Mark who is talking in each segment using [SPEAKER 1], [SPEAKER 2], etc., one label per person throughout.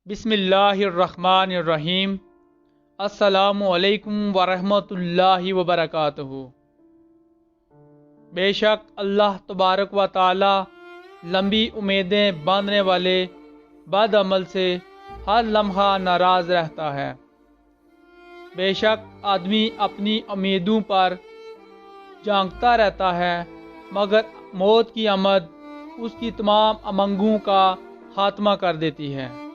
[SPEAKER 1] बिस्मिल्लाहिर्रहमानिर्रहीम। अस्सलामु अलैकुम वरहमतुल्लाहि वबरकातुहू। बेशक अल्लाह तबारक व ताला लंबी उम्मीदें बांधने वाले बद अमल से हर लम्हा नाराज़ रहता है। बेशक आदमी अपनी उम्मीदों पर झांकता रहता है, मगर मौत की आमद उसकी तमाम उमंगों का खात्मा कर देती है।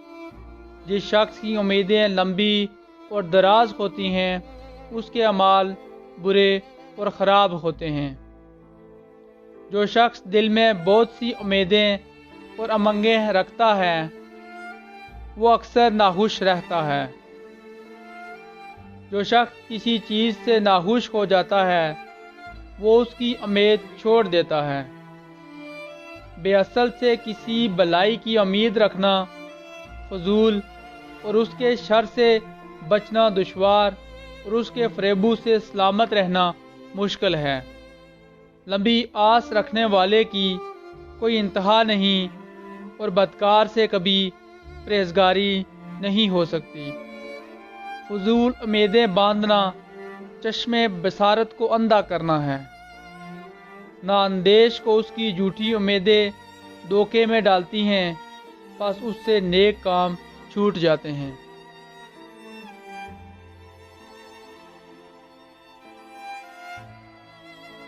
[SPEAKER 1] जिस शख्स की उम्मीदें लंबी और दराज होती हैं, उसके अमाल बुरे और ख़राब होते हैं। जो शख्स दिल में बहुत सी उम्मीदें और उमंगें रखता है, वो अक्सर नाखुश रहता है। जो शख्स किसी चीज़ से नाखुश हो जाता है, वो उसकी उम्मीद छोड़ देता है। बेअसल से किसी भलाई की उम्मीद रखना फजूल और उसके शर से बचना दुश्वार और उसके फ़रेबों से सलामत रहना मुश्किल है। लंबी आस रखने वाले की कोई इंतहा नहीं और बदकार से कभी परहेज़गारी नहीं हो सकती। फजूल उम्मीदें बांधना चश्मे बसारत को अंधा करना है। नाअंदेश को उसकी झूठी उम्मीदें धोखे में डालती हैं, बस उससे नेक काम छूट जाते हैं।